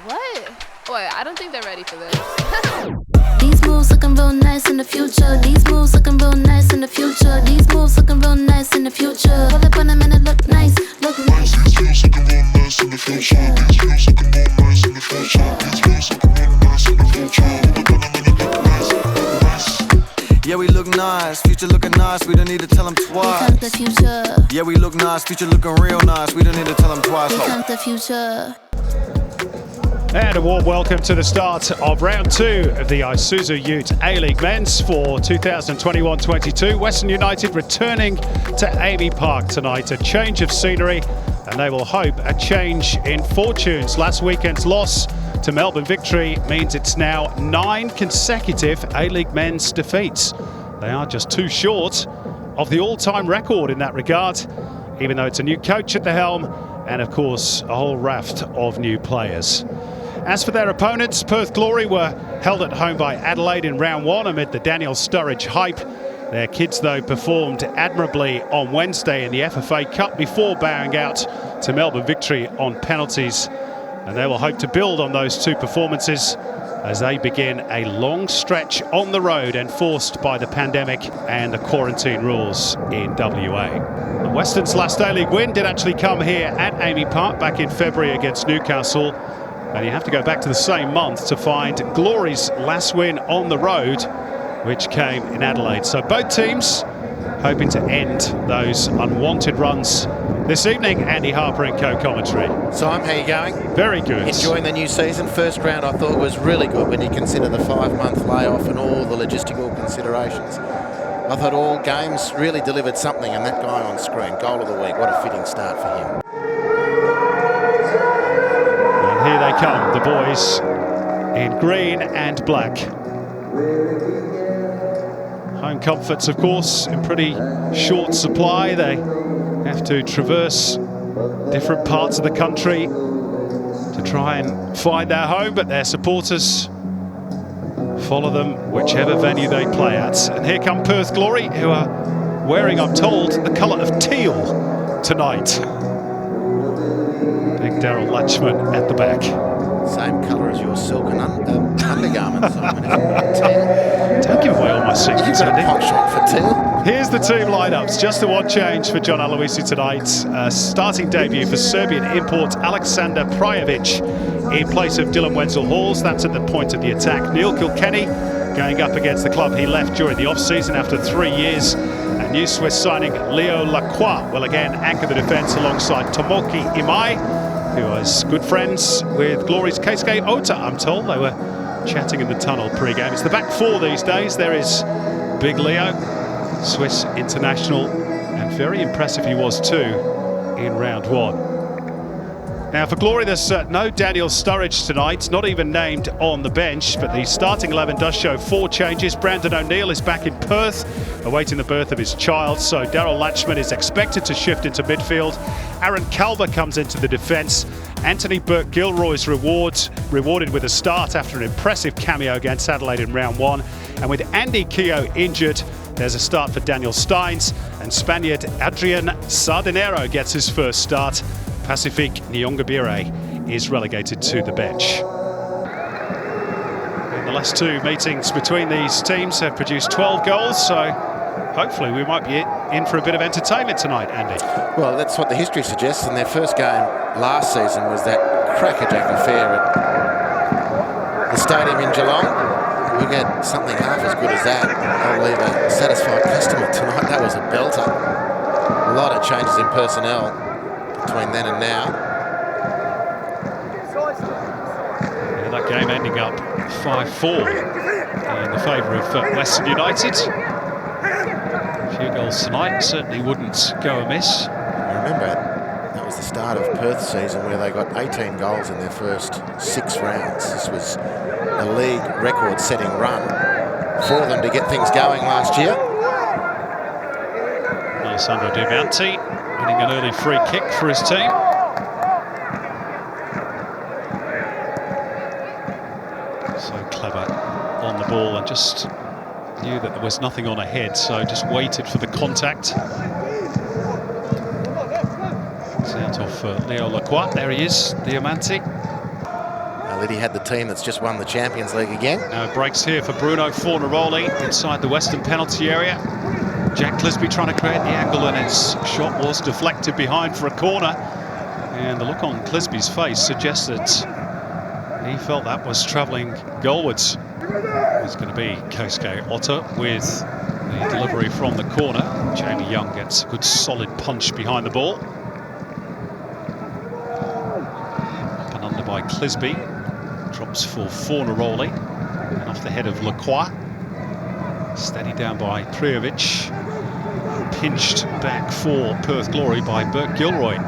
What? Wait, I don't think they're ready for this. These moves looking real nice in the future. These moves looking real nice in the future. These moves looking real nice in the future. Pull up on them and it look nice, look nice. These moves looking real nice in the future. These moves looking real nice in the future. These moves looking real nice in the future. Pull up on them and it look nice, nice. Yeah, we look nice, future looking nice, we don't need to tell them Here twice. comes the future. Yeah, we look nice, future looking real nice, we don't need to tell them twice. Here comes the future. And a warm welcome to the start of round 2 of the Isuzu UTE A-League Men's for 2021-22. Western United returning to Amy Park tonight. A change of scenery, and they will hope a change in fortunes. Last weekend's loss to Melbourne Victory means it's now 9 consecutive A-League Men's defeats. They are just 2 short of the all-time record in that regard, even though it's a new coach at the helm and, of course, a whole raft of new players. As for their opponents, Perth Glory were held at home by Adelaide in round 1 amid the Daniel Sturridge hype. Their kids, though, performed admirably on Wednesday in the FFA Cup before bowing out to Melbourne Victory on penalties. And they will hope to build on those 2 performances as they begin a long stretch on the road enforced by the pandemic and the quarantine rules in WA. The Western's last A-League win did actually come here at Amy Park back in February against Newcastle. And you have to go back to the same month to find Glory's last win on the road, which came in Adelaide. So both teams hoping to end those unwanted runs this evening. Andy Harper in co-commentary. Simon, how are you going? Very good. Enjoying the new season. First round I thought was really good when you consider the 5-month layoff and all the logistical considerations. I thought all games really delivered something, and that guy on screen, goal of the week, what a fitting start for him. And here they come, the boys in green and black. Home comforts, of course, in pretty short supply. They have to traverse different parts of the country to try and find their home, but their supporters follow them whichever venue they play at. And here come Perth Glory, who are wearing, I'm told, the colour of teal tonight. Big Daryl Latchman at the back. Same colour as your silken undergarments, Simon. Don't give away all my secrets, You've got a Andy. penchant for teal. Here's the team lineups. Just the one change for John Aloisi tonight. Starting debut for Serbian import Aleksandar Prajovic in place of Dylan Wenzel-Halls. That's at the point of the attack. Neil Kilkenny going up against the club he left during the off-season after 3 years. And new Swiss signing Leo Lacroix will again anchor the defence alongside Tomoki Imai, who was good friends with Glory's Keisuke Ota, I'm told. They were chatting in the tunnel pre-game. It's the back 4 these days. There is Big Leo, Swiss international, and very impressive he was too in round 1. Now for Glory, there's no Daniel Sturridge tonight, not even named on the bench, but the starting 11 does show 4 changes. Brandon O'Neill is back in Perth, awaiting the birth of his child, so Daryl Latchman is expected to shift into midfield. Aaron Calver comes into the defence. Anthony Burke-Gilroy's rewarded with a start after an impressive cameo against Adelaide in round 1. And with Andy Keogh injured, there's a start for Daniel Steins, and Spaniard Adrian Sardinero gets his first start. Pacific Nyongabire is relegated to the bench. And the last 2 meetings between these teams have produced 12 goals, so hopefully we might be in for a bit of entertainment tonight, Andy. Well, that's what the history suggests, and their first game last season was that crackerjack affair at the stadium in Geelong. We'll get something half as good as that. I'll leave a satisfied customer tonight. That was a belter. A lot of changes in personnel between then and now. Yeah, that game ending up 5-4 in the favour of Western United. A few goals tonight certainly wouldn't go amiss. Remember, that was the start of Perth's season where they got 18 goals in their first 6 rounds. This was a league record-setting run for them to get things going last year. Alessandro Diamanti winning an early free kick for his team. So clever on the ball and just knew that there was nothing on ahead, so just waited for the contact. It's out off Leo Lacroix. There he is, Diamanti. Liddy had the team that's just won the Champions League again. Now breaks here for Bruno Fornaroli inside the western penalty area. Jack Clisby trying to create the angle, and his shot was deflected behind for a corner. And the look on Clisby's face suggests that he felt that was travelling goalwards. It's going to be Keisuke Otta with the delivery from the corner. Jamie Young gets a good solid punch behind the ball. Up and under by Clisby. Drops for Fornaroli. And off the head of Lacroix. Steady down by Prijovic. Pinched back for Perth Glory by Burke Gilroy.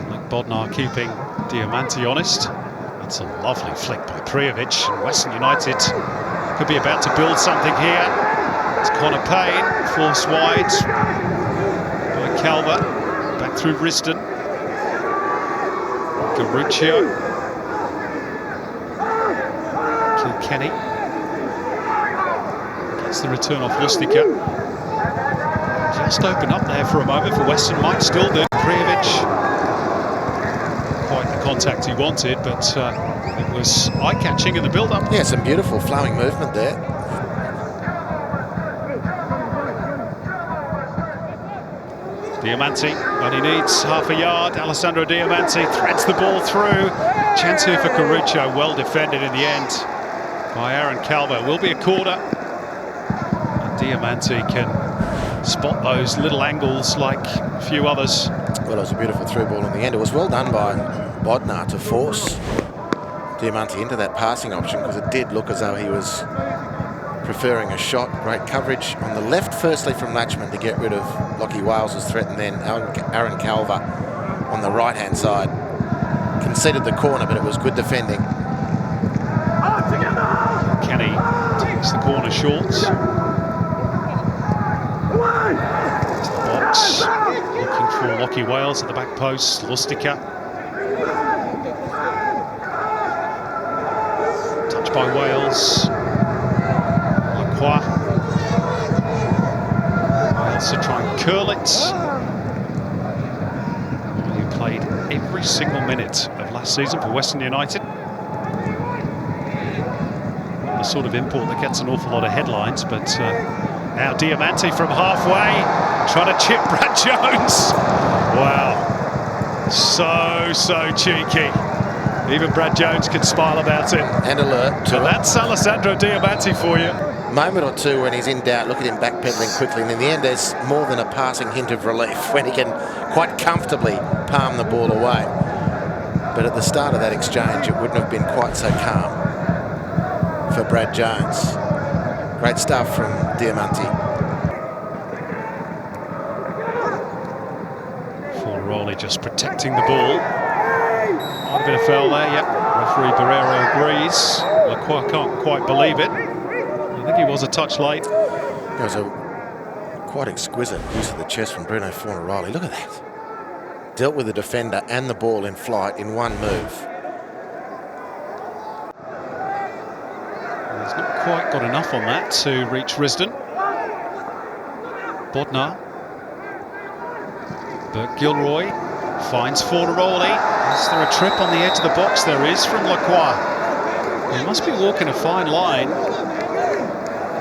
Luke Bodnar keeping Diamanti honest. That's a lovely flick by Prijovic, and Western United could be about to build something here. It's Connor Payne, forced wide by Calver, back through Risdon. Garuccio. Kilkenny. Gets the return off Lustica. Just open up there for a moment for Western, might still do. Prijovic. Quite the contact he wanted, but it was eye-catching in the build-up. Yeah, some beautiful flowing movement there. Diamanti only needs half a yard. Alessandro Diamanti threads the ball through. Chance here for Garuccio, well defended in the end by Aaron Calvo. Will be a corner. And Diamanti can spot those little angles like a few others. Well, it was a beautiful through ball in the end. It was well done by Bodnar to force Diamanti into that passing option, because it did look as though he was preferring a shot. Great coverage on the left, firstly from Latchman to get rid of Lockie Wales' threat, and then Aaron Calver on the right-hand side. Conceded the corner, but it was good defending. Kenny takes the corner short. To the box. Looking for Lockie Wales at the back post. Lustica. Touch by Wales. Lacroix. Wales to try and curl it. He played every single minute of last season for Western United. The sort of import that gets an awful lot of headlines, but now Diamanti from halfway, trying to chip Brad Jones. Wow, so cheeky. Even Brad Jones can smile about it. And alert to And it. that's Alessandro Diamanti for you. Moment or two when he's in doubt, look at him backpedaling quickly, and in the end there's more than a passing hint of relief when he can quite comfortably palm the ball away. But at the start of that exchange, it wouldn't have been quite so calm for Brad Jones. Great stuff from Diamanti. Fornaroli just protecting the ball. Might have been a foul there, yep. Referee Barrero agrees. Lacroix can't quite believe it. I think he was a touch late. It was a quite exquisite use of the chest from Bruno Fornaroli. Look at that. Dealt with the defender and the ball in flight in one move. He's not quite got enough on that to reach Risdon. Bodnar. Burke Gilroy finds Fornaroli. Is there a trip on the edge of the box? There is from Lacroix. He must be walking a fine line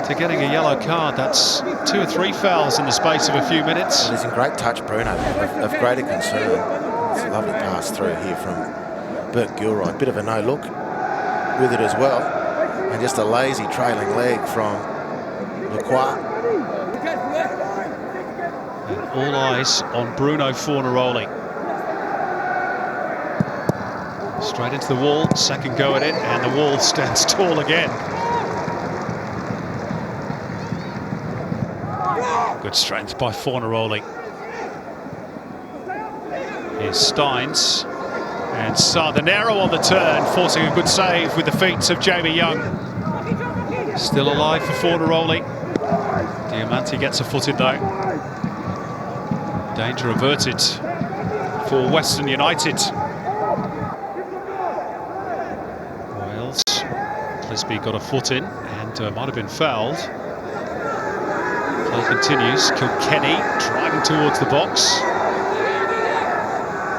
to getting a yellow card. That's 2 or 3 fouls in the space of a few minutes. He's in great touch, Bruno, of greater concern. It's a lovely pass through here from Burke Gilroy. Bit of a no-look with it as well. And just a lazy trailing leg from Lacroix. And all eyes on Bruno Fornaroli. Straight into the wall, second go at it, and the wall stands tall again. Good strength by Fornaroli. Here's Steins. And Sardinero on the turn, forcing a good save with the feet of Jamie Young. Still alive for Fornaroli. Diamanti gets a foot in though. Danger averted for Western United. Wales. Clisby got a foot in and might have been fouled. Play continues. Kilkenny driving towards the box.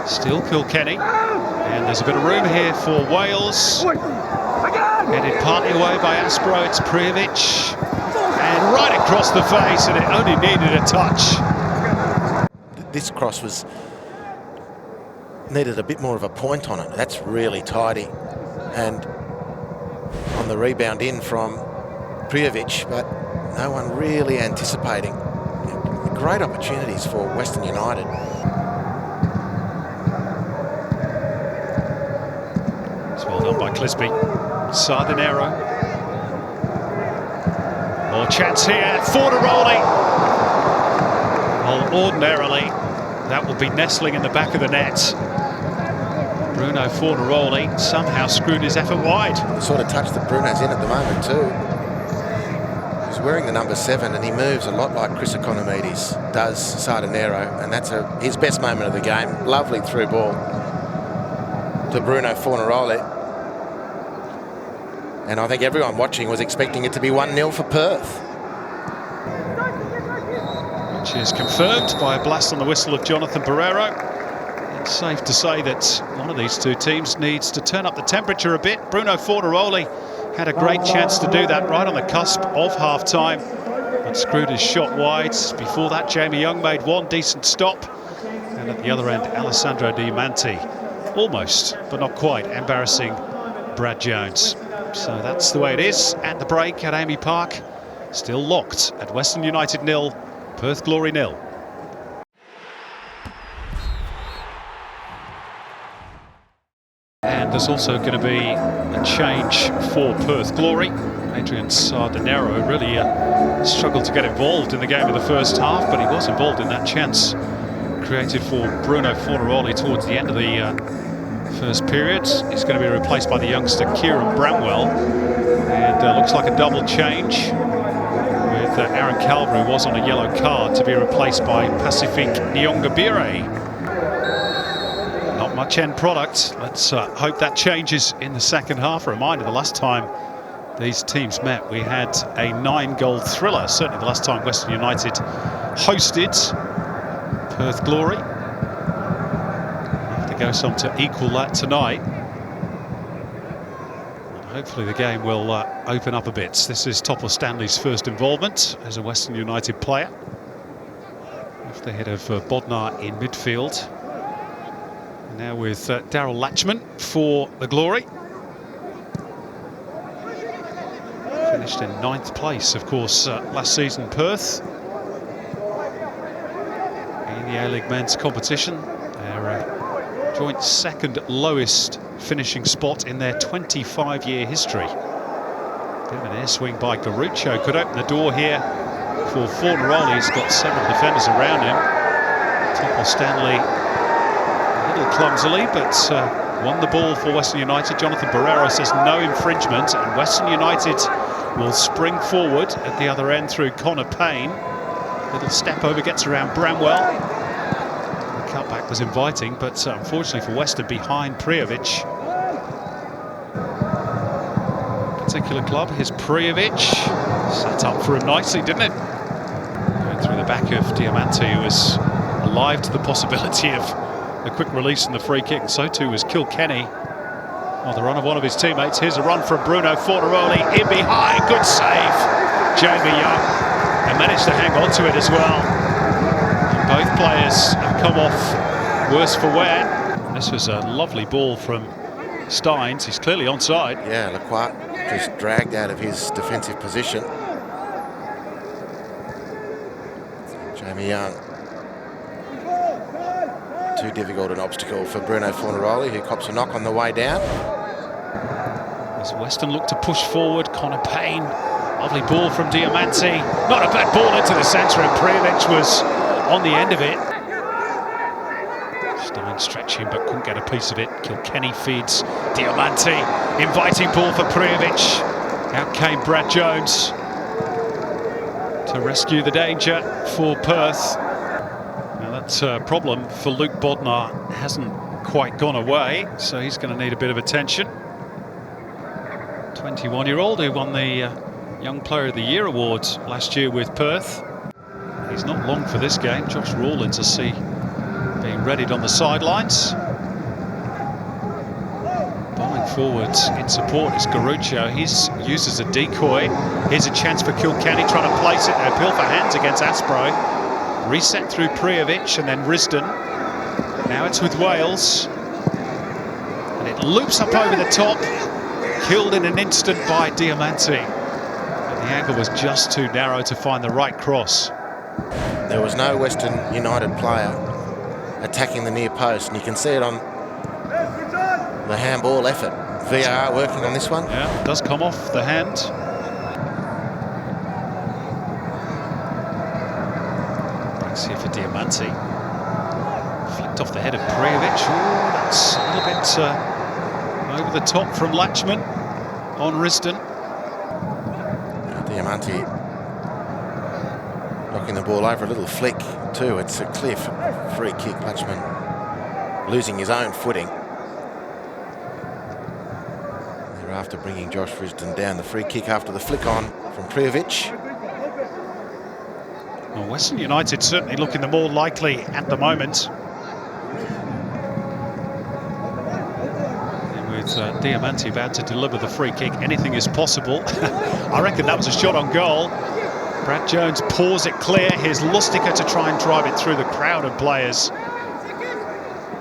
Still Kilkenny. And there's a bit of room here for Wales. Headed partly away by Aspro, it's Prijovic. And right across the face, and it only needed a touch. This cross needed a bit more of a point on it. That's really tidy. And on the rebound in from Prijovic, but no one really anticipating. Great opportunities for Western United. It's well done by Clisby. Sardinero. More chance here. Fornaroli. Well, ordinarily, that will be nestling in the back of the net. Bruno Fornaroli somehow screwed his effort wide. The sort of touch that Bruno's in at the moment too. He's wearing the number 7 and he moves a lot like Chris Economides does Sardinero, and that's his best moment of the game. Lovely through ball to Bruno Fornaroli. And I think everyone watching was expecting it to be 1-0 for Perth. Which is confirmed by a blast on the whistle of Jonathan Barrero. It's safe to say that one of these two teams needs to turn up the temperature a bit. Bruno Fornaroli had a great chance to do that right on the cusp of half-time, but screwed his shot wide. Before that, Jamie Young made one decent stop. And at the other end, Alessandro Diamanti, almost, but not quite, embarrassing Brad Jones. So that's the way it is at the break at Amy Park. Still locked at Western United 0, Perth Glory 0. And there's also going to be a change for Perth Glory. Adrian Sardinero really struggled to get involved in the game in the first half, but he was involved in that chance created for Bruno Fornaroli towards the end of the first period. He's going to be replaced by the youngster Kieran Bramwell, and looks like a double change with Aaron Calver, who was on a yellow card, to be replaced by Pacific Nyongabire. Not much end product. Let's hope that changes in the second half. A reminder, the last time these teams met, we had a 9-goal thriller. Certainly the last time Western United hosted Perth Glory. Have to go some to equal that tonight. And hopefully the game will open up a bit. This is Topper Stanley's first involvement as a Western United player. Off the head of Bodnar in midfield. And now with Daryl Latchman for the Glory. Finished in 9th place, of course, last season, Perth. In the A-League men's competition, their joint second lowest finishing spot in their 25-year history. Bit of an air swing by Garuccio could open the door here for Fornaroli. He's got several defenders around him. Topper Stanley a little clumsily, but won the ball for Western United. Jonathan Barrero says no infringement, and Western United will spring forward at the other end through Connor Payne. Little step over, gets around Bramwell. The cutback was inviting, but unfortunately for Western, behind Prijovic. Particular club, here's Prijovic. Set up for him nicely, didn't it? Going through the back of Diamanti, who was alive to the possibility of a quick release and the free kick, and so too was Kilkenny. On the run of one of his teammates. Here's a run from Bruno Fornaroli, in behind, good save. Jamie Young, and managed to hang on to it as well. And both players have come off worse for wear. And this was a lovely ball from Steins. He's clearly onside. Yeah, Lacroix just dragged out of his defensive position. Jamie Young. Too difficult an obstacle for Bruno Fornaroli, who cops a knock on the way down. As Western look to push forward, Connor Payne. Lovely ball from Diamanti. Not a bad ball into the centre, and Prijovic was on the end of it. Stein stretching, but couldn't get a piece of it. Kilkenny feeds Diamanti. Inviting ball for Prijovic. Out came Brad Jones to rescue the danger for Perth. That problem for Luke Bodnar hasn't quite gone away, so he's going to need a bit of attention. 21-year-old who won the Young Player of the Year award last year with Perth. He's not long for this game. Josh Rawlins, I see, being getting readied on the sidelines. Bombing forwards in support is Garuccio. He's used as a decoy. Here's a chance for Kilkenny, trying to place it. Appeal for hands against Aspro. Reset through Prijovic and then Risdon. Now it's with Wales. And it loops up over the top. Killed in an instant by Diamanti. And the angle was just too narrow to find the right cross. There was no Western United player attacking the near post, and you can see it on the handball effort. VAR working on this one. Yeah, it does come off the hand. Breaks here for Diamanti. Flicked off the head of Prijovic. Ooh, that's a little bit over the top from Latchman on Risdon. Diamanti knocking the ball over, a little flick too. It's a clear free kick. Latchman losing his own footing. Thereafter bringing Josh Risdon down. The free kick after the flick on from Prijovic. Well, Western United certainly looking the more likely at the moment. With Diamanti about to deliver the free kick, anything is possible. I reckon that was a shot on goal. Brad Jones paws it clear. Here's Lustica to try and drive it through the crowd of players.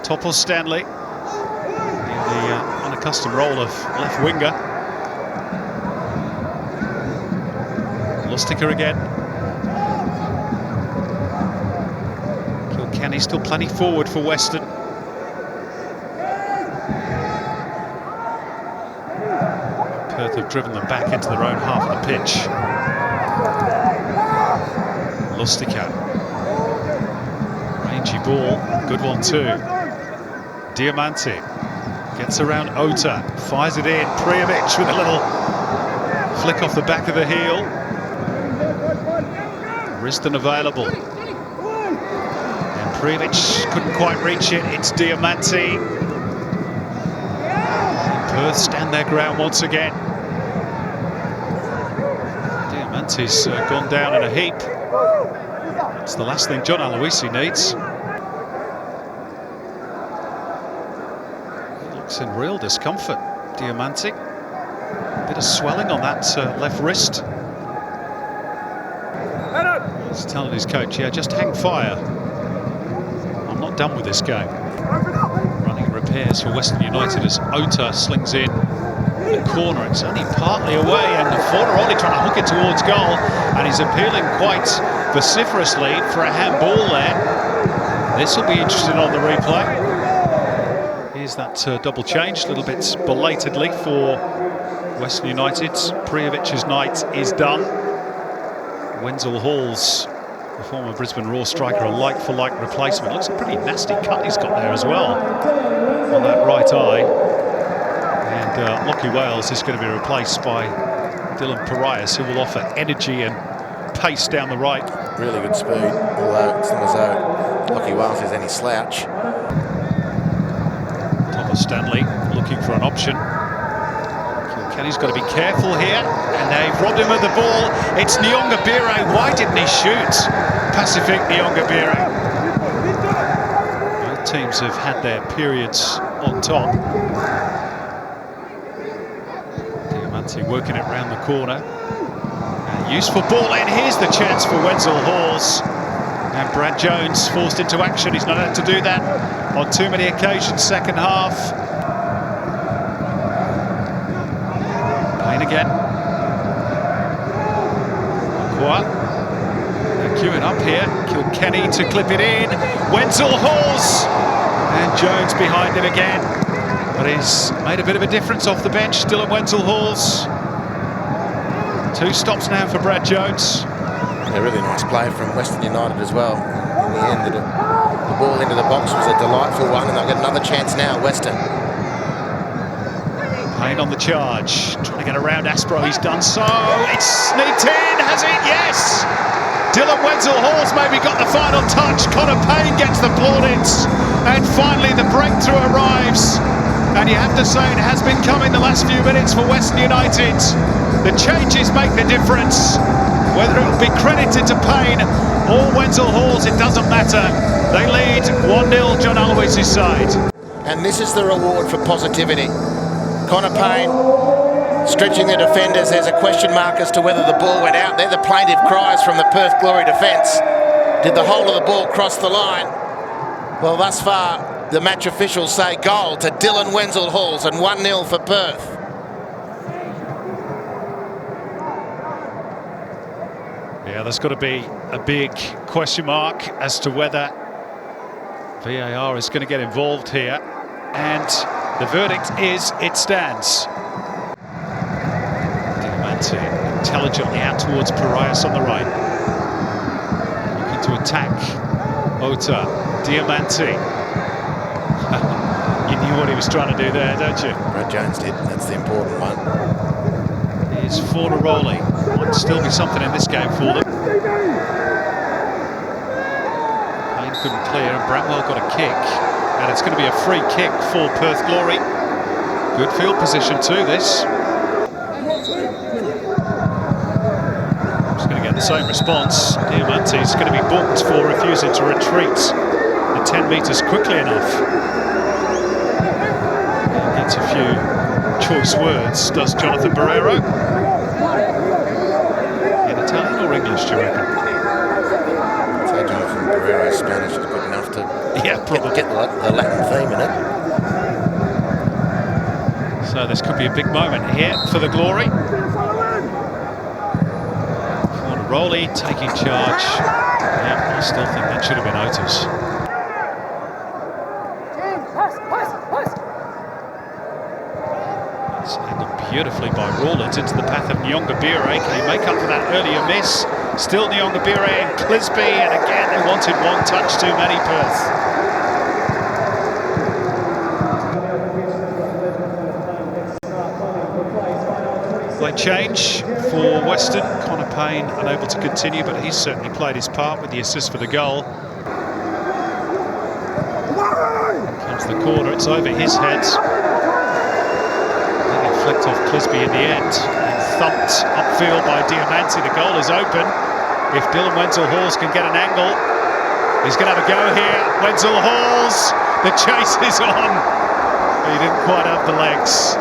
Topple Stanley in the unaccustomed role of left winger. Lustica again. Kilkenny still plenty forward for Western. Perth have driven them back into their own half of the pitch. Lustica. Rangy ball. Good one too. Diamanti gets around Ota. Fires it in. Prijovic with a little flick off the back of the heel. Risdon available. And Prijovic couldn't quite reach it. It's Diamanti. Perth stand their ground once again. Diamanti's gone down in a heap. It's the last thing John Aloisi needs. He looks in real discomfort, Diamanti. A bit of swelling on that left wrist. He's telling his coach, yeah, just hang fire. I'm not done with this game. Running repairs for Western United as Ota slings in the corner. It's only partly away, and Forneroli trying to hook it towards goal, and he's appealing quite vociferously for a handball there. This will be interesting on the replay. Here's that double change, a little bit belatedly for Western United. Prijovic's night is done. Wenzel Hall's, the former Brisbane Roar striker, a like-for-like replacement. Looks a pretty nasty cut he's got there as well on that right eye. And Lockie Wales is going to be replaced by Dylan Parias, who will offer energy and pace down the right. Really good speed, although it's not as though Lockie Wales is any slouch. Thomas Stanley looking for an option. Kilkenny's got to be careful here, and they've robbed him of the ball. It's Nyongabire. Why didn't he shoot? Pacific Nyongabire. Both teams have had their periods on top. Diamanti working it round the corner. Useful ball in. Here's the chance for Wenzel Hawes. And Brad Jones forced into action. He's not had to do that on too many occasions second half. Payne again. They're queuing up here. Kilkenny to clip it in. Wenzel Hawes. And Jones behind him again. But he's made a bit of a difference off the bench. Dylan Wenzel Hawes. 2 stops now for Brad Jones. A really nice play from Western United as well. In the end, the ball into the box was a delightful one, and they'll get another chance now, Western. Payne on the charge, trying to get around Aspro. He's done so. It's sneaked in, has it? Yes! Dylan Wenzel Hawes maybe got the final touch. Connor Payne gets the plaudits. And finally the breakthrough arrives. And you have to say it has been coming the last few minutes for Western United. The changes make the difference. Whether it will be credited to Payne or Wenzel Halls, it doesn't matter. They lead 1-0 John Alois' side. And this is the reward for positivity. Connor Payne stretching the defenders. There's a question mark as to whether the ball went out. They're the plaintive cries from the Perth Glory defence. Did the whole of the ball cross the line? Well, thus far, the match officials say goal to Dylan Wenzel Halls and 1-0 for Perth. Yeah, there's got to be a big question mark as to whether VAR is going to get involved here. And the verdict is it stands. Diamante intelligently out towards Parias on the right. Looking to attack Ota. Diamante. You knew what he was trying to do there, don't you? Brad Jones did. That's the important one. Here's Fornaroli. Might still be something in this game for them. Payne couldn't clear and Bramwell got a kick. And it's going to be a free kick for Perth Glory. Good field position too, this. Just going to get the same response. Diamante's going to be booked for refusing to retreat the 10 metres quickly enough. Gets a few choice words, does Jonathan Barrero. In Italian or English, do you reckon? I'd say Jonathan Barrero's Spanish is good enough to get the Latin theme in it. So this could be a big moment here for the Glory. Fornaroli taking charge. Yeah, I still think that should have been Otis. It's handled beautifully by Rawlins into the path of Nyongabire. Can he make up for that earlier miss? Still Nyongabire and Clisby, and again they wanted one touch too many, Perth. Play change for Western. Connor Payne unable to continue, but he's certainly played his part with the assist for the goal. Comes the corner, it's over his head. Flicked off Clisby in the end and thumped upfield by Diamante. The goal is open. If Dylan Wenzel Halls can get an angle, he's going to have a go here. Wenzel Halls, the chase is on. He didn't quite have the legs.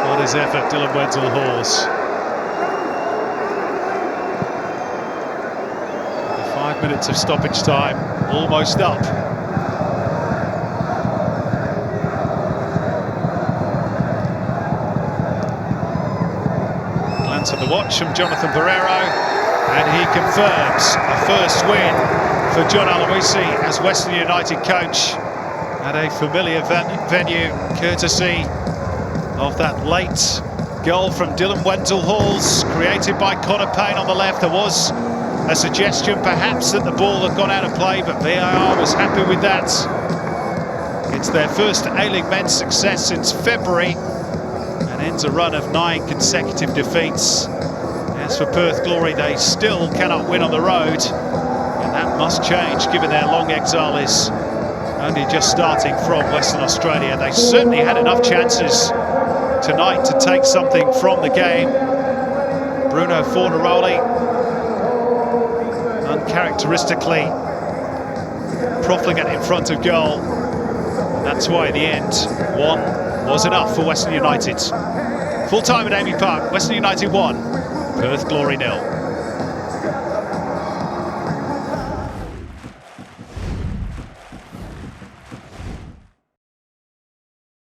What his effort, Dylan Wenzel Halls. The 5 minutes of stoppage time almost up. To the watch from Jonathan Barrero, and he confirms a first win for John Aloisi as Western United coach at a familiar venue, courtesy of that late goal from Dylan Wenzel Halls, created by Connor Payne on the left. There was a suggestion perhaps that the ball had gone out of play, but VAR was happy with that. It's their first A-League men's success since February, and ends a run of 9 consecutive defeats. As for Perth Glory, they still cannot win on the road, and that must change given their long exile is only just starting from Western Australia. They certainly had enough chances tonight to take something from the game. Bruno Fornaroli uncharacteristically profligate in front of goal. That's why in the end, 1 was enough for Western United. Full time at Amy Park, Western United 1, Perth Glory 0.